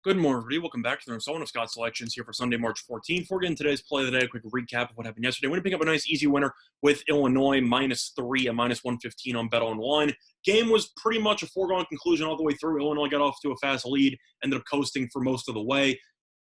Good morning, everybody. Welcome back to the installment of Scott Selections here for Sunday, March 14th. We're getting today's play of the day. A quick recap of what happened yesterday. We're going to pick up a nice, easy winner with Illinois -3 at -115 on Bet Online. Game was pretty much a foregone conclusion all the way through. Illinois got off to a fast lead, ended up coasting for most of the way.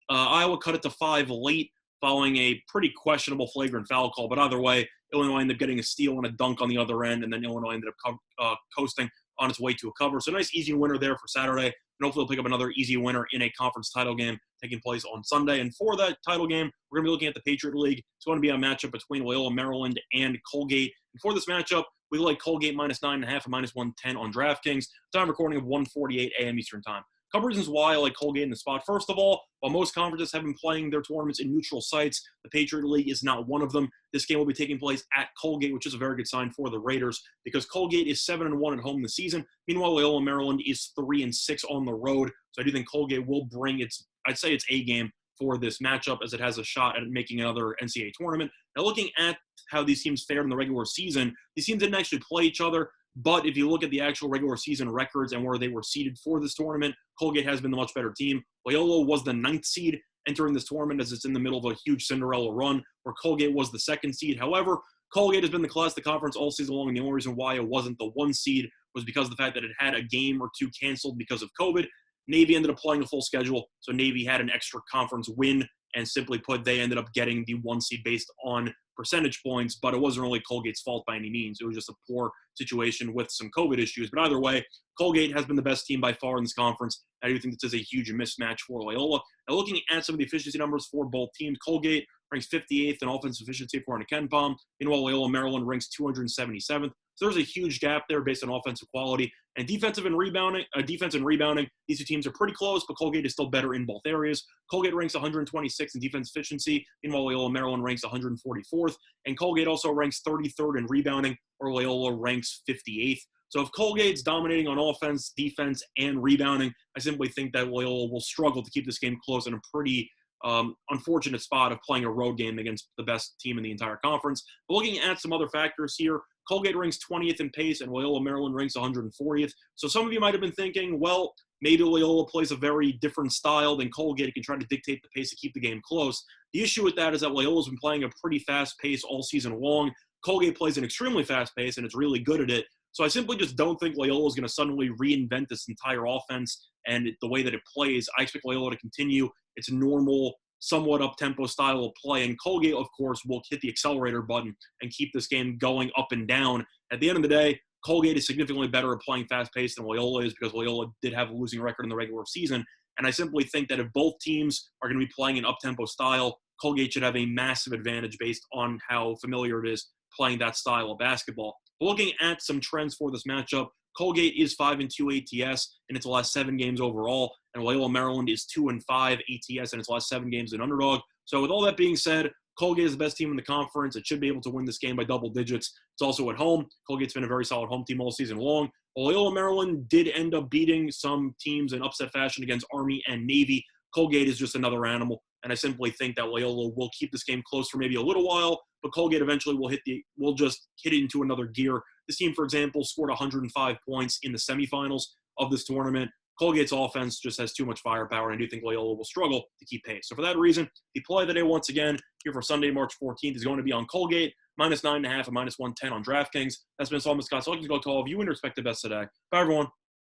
Iowa cut it to 5 late following a pretty questionable flagrant foul call. But either way, Illinois ended up getting a steal and a dunk on the other end, and then Illinois ended up coasting on its way to a cover. So a nice, easy winner there for Saturday. And hopefully we'll pick up another easy winner in a conference title game taking place on Sunday. And for that title game, we're going to be looking at the Patriot League. It's going to be a matchup between Loyola, Maryland, and Colgate. And for this matchup, we like Colgate -9.5 and -110 on DraftKings. Time recording of 1:48 a.m. Eastern Time. A couple reasons why I like Colgate in the spot. First of all, while most conferences have been playing their tournaments in neutral sites, the Patriot League is not one of them. This game will be taking place at Colgate, which is a very good sign for the Raiders because Colgate is 7-1 at home this season. Meanwhile, Loyola, Maryland is 3-6 on the road. So I do think Colgate will bring its A game for this matchup as it has a shot at making another NCAA tournament. Now, looking at how these teams fared in the regular season, these teams didn't actually play each other. But if you look at the actual regular season records and where they were seeded for this tournament, Colgate has been the much better team. Loyola was the 9th seed entering this tournament as it's in the middle of a huge Cinderella run, where Colgate was the 2nd seed. However, Colgate has been the class of the conference all season long, and the only reason why it wasn't the 1 seed was because of the fact that it had a game or two canceled because of COVID. Navy ended up playing a full schedule, so Navy had an extra conference win, and simply put, they ended up getting the 1 seed based on percentage points, but it wasn't really Colgate's fault by any means. It was just a poor situation with some COVID issues. But either way, Colgate has been the best team by far in this conference. I do think this is a huge mismatch for Loyola. Now, looking at some of the efficiency numbers for both teams, Colgate ranks 58th in offensive efficiency according to KenPom. Meanwhile, Loyola, Maryland ranks 277th. So there's a huge gap there based on offensive quality. And defense and rebounding, these two teams are pretty close, but Colgate is still better in both areas. Colgate ranks 126th in defense efficiency. Meanwhile, Loyola, Maryland ranks 144th. And Colgate also ranks 33rd in rebounding, or Loyola ranks 58th. So if Colgate's dominating on offense, defense, and rebounding, I simply think that Loyola will struggle to keep this game close in a pretty unfortunate spot of playing a road game against the best team in the entire conference. But looking at some other factors here, Colgate ranks 20th in pace, and Loyola, Maryland ranks 140th. So some of you might have been thinking, well, maybe Loyola plays a very different style than Colgate. It can try to dictate the pace to keep the game close. The issue with that is that Loyola's been playing a pretty fast pace all season long. Colgate plays an extremely fast pace, and it's really good at it. So I simply just don't think Loyola is going to suddenly reinvent this entire offense and the way that it plays. I expect Loyola to continue its normal, somewhat up-tempo style of play. And Colgate, of course, will hit the accelerator button and keep this game going up and down. At the end of the day, Colgate is significantly better at playing fast-paced than Loyola is because Loyola did have a losing record in the regular season. And I simply think that if both teams are going to be playing an up-tempo style, Colgate should have a massive advantage based on how familiar it is playing that style of basketball. But looking at some trends for this matchup, Colgate is 5-2 ATS in its last 7 games overall, and Loyola, Maryland is 2-5 ATS in its last 7 games as an underdog. So with all that being said, Colgate is the best team in the conference. It should be able to win this game by double digits. It's also at home. Colgate's been a very solid home team all season long. Loyola, Maryland did end up beating some teams in upset fashion against Army and Navy. Colgate is just another animal, and I simply think that Loyola will keep this game close for maybe a little while, but Colgate eventually will just hit it into another gear. This team, for example, scored 105 points in the semifinals of this tournament. Colgate's offense just has too much firepower, and I do think Loyola will struggle to keep pace. So for that reason, the play of the day once again here for Sunday, March 14th is going to be on Colgate, -9.5 and -110 on DraftKings. That's been Solomon Scott. So I can go to all of you and respect the best today. Bye, everyone.